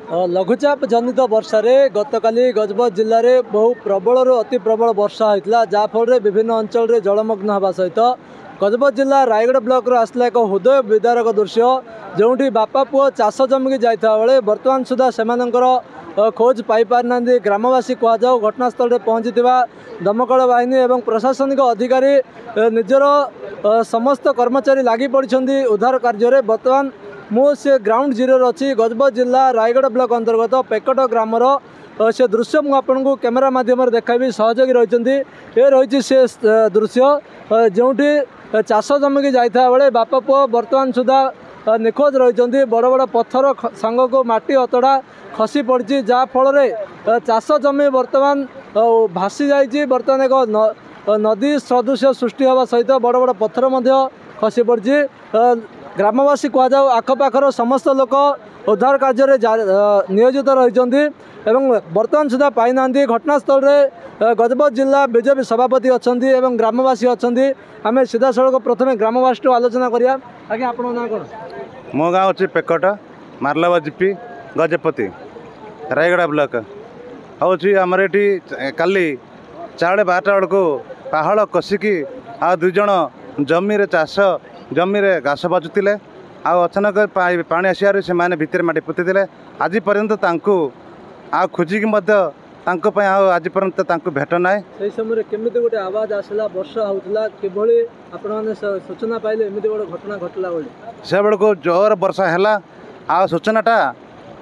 लघुचाप जनित वर्षा गतकाली गजपत जिले में बहु प्रबल अति प्रबल वर्षा होता जहाँफल विभिन्न अंचल में जलमग्न होगा सहित गजपत जिला रायगढ़ ब्लॉक आसला एक हृदय विदारक दृश्य जो बापा पुओ चाष जमिकी जाता बेले बर्तमान सुधा से खोज पाई पारना ग्रामवासी कहुँ घटनास्थल में पहुँची दमकल बाहिनी और प्रशासनिक अधिकारी निजर समस्त कर्मचारी लगी पड़ी उद्धार कार्य बर्तमान मुझे ग्राउंड जीरो अच्छी गजपत जिला रायगढ़ ब्लॉक अंतर्गत पेकट ग्रामर से दृश्य मुझे कैमेरा माध्यम देखी सहयोगी रही ये रही से दृश्य जो चाष जमिकी जाता बेले बापा पुओ बर्तमान सुधा निखोज रही बड़ बड़ पत्थर सांग को माटी अतड़ा खसी पड़ी जहाँफल चाष जमी बर्तमान भासी जाइए बर्तमान एक नदी सदृश सृष्टि होगा सहित बड़ बड़ पत्थर खसी पड़ी ग्रामवासी कहुँ आखपाखर समस्त लोक उद्धार कार्य नियोजित रही बर्तमान सुधा पाई ना घटनास्थल में गजपत जिला बीजेपी सभापति अच्छा ग्रामवासी अच्छा आम सीधा सड़क प्रथम ग्रामवासी आलोचना करिया आज्ञा आप ना कौन मो गाँव अच्छी packet मार्लावा GP Gajapati Raigarh block आमर ये काली 12:30 बेल को पहाड़ कषिकी आ दुज जमी चाष जमी घास बाजुले अचानक पानी आसार से भितर माटी पोती आज पर्यंत आ खोजिकी आज पर्यंत भेट ना से समय केमी गोटे आवाज आसला वर्षा होता किभली आपने सूचना पाइले एमती गोटे घटना घटला से बेल को जोर वर्षा है आ सूचनाटा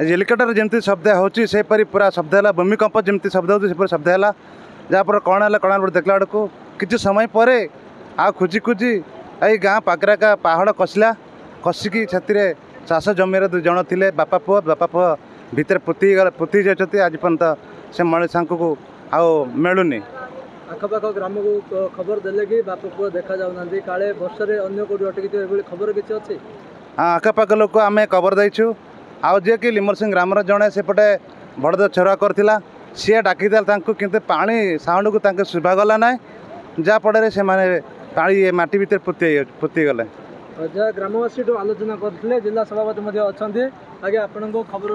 हेलिकप्टर जमी शब्द होपरी पूरा शब्द है भूमिकंप जमी शब्द हो शब्द है जहाँपर कौन है कौन देखला बेलू किसी समय पर आ खोजी खोजी ये गाँ पाकरा का पहाड़ कषला कषिकी से चाष जमी दु जन थे बापा पुओ भितर पोती जाती आज पर्यंत से मनीषा को आओ मिलूनी आखपाख ग्राम को खबर देले कि बापा पुओ देखा जाऊना काले वर्षा अन्य कौटी अटकी खबर किसी अच्छी हाँ आखपाख लोक आम खबर देचु आउ जी कि लिमर सिंह ग्राम जड़े सेपटे बड़द छुआ करता सी डाकी कि पानी साउंड को शुभागला ना जहाँफल से पानी माटी भर पोती गले जहाँ ग्रामवासी आलोचना करते जिला सभापति अच्छा आगे आपण खबर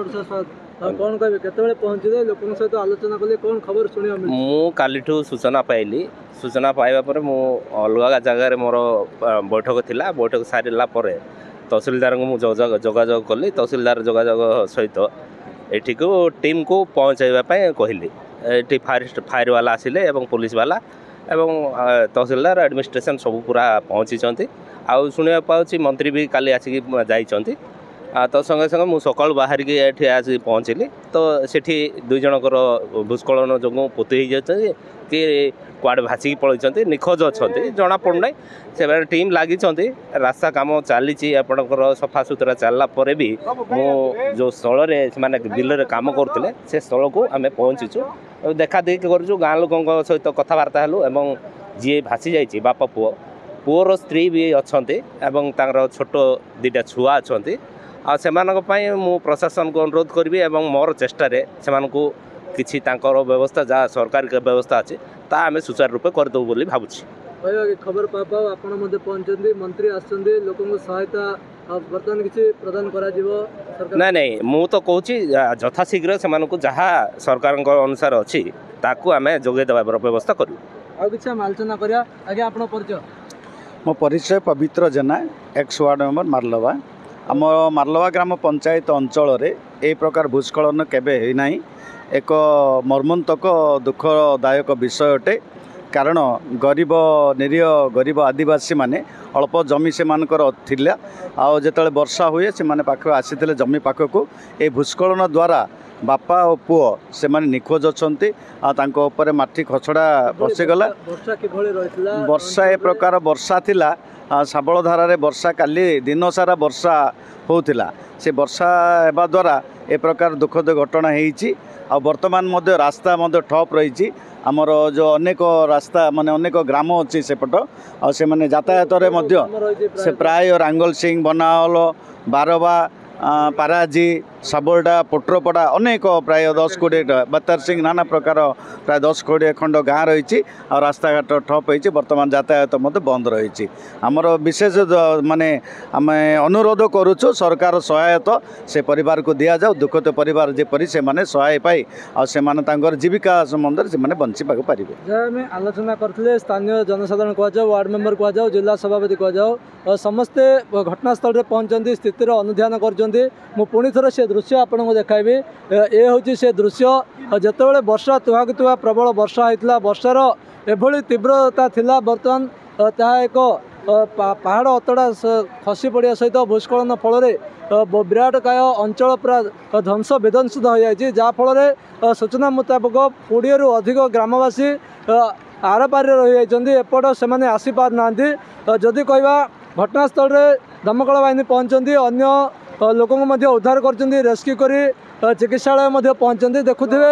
कौन कहे केत पहुँचे लोक सहित आलोचना कले कौन खबर शुणा मु काली सूचना पाइली सूचना पाइबा पर मु अलग जगार मोर बैठक थिला बैठक सारा तहसिलदार को मुझे जोगाजोग कली तहसिलदार जोगाजोग सहित एठी को टीम को पहुँचाइवाई कहली ये फायर वाला आसिले एवं पुलिस वाला एवं तहसिलदार एडमिनिस्ट्रेशन सब पूरा पहुँची आउ शुणा पाँच मंत्री भी काली आसिक जाइंट तो संगे संगे मुझ सकाल बाहर की ये आसिक पहुँचली तो सेठी दुई जनकर भूस्खलन जो पोती जाती कि कुआड़े भासिक पलैंट निखोज अच्छा जना पड़ना से टीम लगी रास्ता कम चली आपंकर सफा सुतरा चलला भी मु जो स्थल से बिल कम करते से स्थल को आम पहुँचीचु देखा देखी करूँ गाँ लोक सहित कथबार्ता हेलु एवं जी भासी जाइए बापा पुओ पुओर स्त्री भी अच्छा छोट दुटा छुआ अच्छा से मु प्रशासन को अनुरोध करी मोर चेष्टार से किसी व्यवस्था जहाँ सरकार व्यवस्था अच्छे ता आम सुचारू रूपे करदेबू बोली भावुची खबर पाओ आपण पहुँचते मंत्री आसछन्ती लोकन सहायता बर्तमान किसी प्रदान करा ना नहीं मु तो कहूँ यथाशीघ्र से जहाँ सरकार अनुसार अच्छी ताकू आम जोगे देवार व्यवस्था करूँ आलोचना करिया आगे आपण परिचय मो परिचय पवित्र जेना एक्स वार्ड मेंबर मार्लवा आम मार्लवा ग्राम पंचायत अंचल ए प्रकार भूस्खलन केबे है नाही एक मर्मन्तक दुखदायक विषय अटे कारण गरीब निरीह गरीब आदिवासी माने अल्प जमी से मानकर थिला आउ जेतले वर्षा हुए से माने पाख आसीथिले जमी पाखको ए भूस्खलन द्वारा बापा और पुओ से माने निखोज अछंती आ तांको ऊपर माटी खछड़ा बसिगला वर्षा ए प्रकार वर्षा थिला साबल धारा वर्षा काली दिन सारा वर्षा होउथिला से वर्षा हेबा द्वारा ए प्रकार दुखद घटना हेइची आ वर्तमान मध्य रास्ता मध्य ठप रही आमर जो अनेक रास्ता माने अनेक ग्राम अच्छी सेपट आ से माने यातायात रे मध्य से प्राय रांगल सिंह बनावल बारवा ପାରାଜି ସାବଲଡ଼ା ପୋଟ୍ରପଡ଼ା ଅନେକ ପ୍ରାୟ 10-20 ବତର ସିଂ ନାନା ପ୍ରକାର ପ୍ରାୟ 10-20 ଖଣ୍ଡ ଗାଁ ରହିଛି ଆଉ ରାସ୍ତାଘାଟ ଠପ୍ ହୋଇଛି ବର୍ତ୍ତମାନ ଯାତାୟାତ ମଧ୍ୟ ବନ୍ଦ ରହିଛି ଆମର ବିଶେଷ ମାନେ ଆମେ ଅନୁରୋଧ କରୁଛୁ ସରକାର ସହାୟତା ସେ ପରିବାରକୁ ଦିଆଯାଉ ଦୁଃଖିତ ପରିବାର ଯେପରି ସେମାନେ ସହାୟ ପାଇ ଆଉ ସେମାନେ ତାଙ୍କର ଜୀବିକା ସମ୍ବନ୍ଧରେ ସେମାନେ ବଞ୍ଚିବାକୁ ପାରିବେ ଯାହା ଆମେ ଆଲୋଚନା କରିଥିଲେ ସ୍ଥାନୀୟ ଜନସାଧାରଣ କୁହାଯାଉ ୱାର୍ଡ ମେମ୍ବର କୁହାଯାଉ ଜିଲ୍ଲା ସଭାପତି କୁହାଯାଉ ସମସ୍ତେ ଘଟଣାସ୍ଥଳରେ ପହଞ୍ଚନ୍ତି ସ୍ଥିତିର ଅନୁଧ୍ୟାନ କରୁଛନ୍ତି ମୁଁ ପୁଣି ଥରେ ସେ ଦୃଶ୍ୟ ଆପଣଙ୍କୁ ଦେଖାଇବି ଏ ହେଉଛି ସେ ଦୃଶ୍ୟ ଯେତେବେଳେ ବର୍ଷା ତୁହାକୁ ତୁହା ପ୍ରବଳ ବର୍ଷା ହୋଇଥିଲା ବର୍ଷାର ଏଭଳି ତୀବ୍ରତା ଥିଲା ବର୍ତ୍ତମାନ ତାହା ଏକ ପାହାଡ଼ ଅତଡ଼ା ଖସି ପଡ଼ିବା ସହିତ ଭୂସ୍ଖଳନ ଫଳରେ ବିରାଟକାୟ ଅଞ୍ଚଳ ପୁରା ଧ୍ୱଂସ ବିଧ୍ୱଂସିତ ହୋଇଯାଇଛି ଯାହାଫଳରେ ସୂଚନା ମୁତାବକ 20ରୁ ଅଧିକ ଗ୍ରାମବାସୀ ଆରପାରିରେ ରହିଯାଇଛନ୍ତି ଏପଟ ସେମାନେ ଆସିପାରୁନାହାନ୍ତି ଯଦି କହିବା ଘଟଣାସ୍ଥଳରେ ଦମକଳ ବାହିନୀ ପହଞ୍ଚନ୍ତି ଅନ୍ୟ ଲୋକଙ୍କୁ ମଧ୍ୟ ଉଦ୍ଧାର କରୁଛନ୍ତି ରେସ୍କ୍ୟୁ କରି ଚିକିତ୍ସାଳୟ ମଧ୍ୟ ପହଞ୍ଚନ୍ତି ଦେଖୁଥିବେ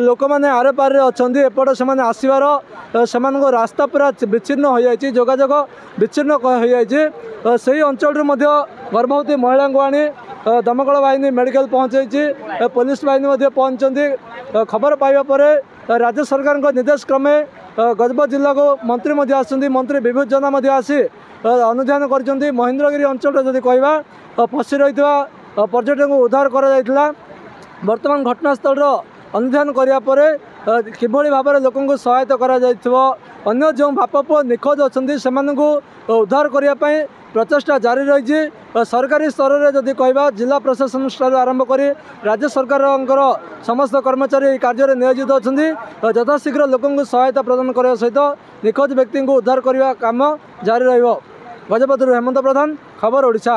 ଲୋକମାନେ ଆରପାରିରେ ଅଛନ୍ତି ଏପଟ ସେମାନେ ଆସିବାର ସେମାନଙ୍କ ରାସ୍ତା ପୁରା ବିଚ୍ଛିନ୍ନ ହୋଇଯାଇଛି ଯୋଗାଯୋଗ ବିଚ୍ଛିନ୍ନ ହୋଇଯାଇଛି ସେହି ଅଞ୍ଚଳରୁ ମଧ୍ୟ ଗର୍ଭବତୀ ମହିଳାଙ୍କୁ ଆଣି ଦମକଳ ବାହିନୀ ମେଡ଼ିକାଲ ପହଞ୍ଚାଇଛି ପୋଲିସ ବାହିନୀ ମଧ୍ୟ ପହଞ୍ଚନ୍ତି ଖବର ପାଇବା ପରେ ରାଜ୍ୟ ସରକାରଙ୍କ ନିର୍ଦ୍ଦେଶ କ୍ରମେ ଗଜପତି ଜିଲ୍ଲାକୁ ମନ୍ତ୍ରୀ ମଧ୍ୟ ଆସୁଛନ୍ତି ମନ୍ତ୍ରୀ ବିଭୂତି ଜେନା ମଧ୍ୟ ଆସି ଅନୁଧ୍ୟାନ କରିଛନ୍ତି ମହେନ୍ଦ୍ରଗିରି ଅଞ୍ଚଳରେ ଯଦି କହିବା ଫସି ରହିଥିବା ପର୍ଯ୍ୟଟକଙ୍କୁ ଉଦ୍ଧାର କରାଯାଇଥିଲା ବର୍ତ୍ତମାନ ଘଟଣାସ୍ଥଳର ଅନୁଧ୍ୟାନ କରିବା ପରେ କିଭଳି ଭାବରେ ଲୋକଙ୍କୁ ସହାୟତା କରାଯାଇଥିବ ଅନ୍ୟ ଯେଉଁ ବାପ ପୁଅ ନିଖୋଜ ଅଛନ୍ତି ସେମାନଙ୍କୁ ଉଦ୍ଧାର କରିବା ପାଇଁ ପ୍ରଚେଷ୍ଟା ଜାରି ରହିଛି ସରକାରୀ ସ୍ତରରେ ଯଦି କହିବା ଜିଲ୍ଲା ପ୍ରଶାସନ ଠାରୁ ଆରମ୍ଭ କରି ରାଜ୍ୟ ସରକାରଙ୍କର ସମସ୍ତ କର୍ମଚାରୀ ଏହି କାର୍ଯ୍ୟରେ ନିୟୋଜିତ ଅଛନ୍ତି ଯଥାଶୀଘ୍ର ଲୋକଙ୍କୁ ସହାୟତା ପ୍ରଦାନ କରିବା ସହିତ ନିଖୋଜ ବ୍ୟକ୍ତିଙ୍କୁ ଉଦ୍ଧାର କରିବା କାମ ଜାରି ରହିବ ଗଜପତିରୁ ହେମନ୍ତ ପ୍ରଧାନ ଖବର ଓଡ଼ିଶା।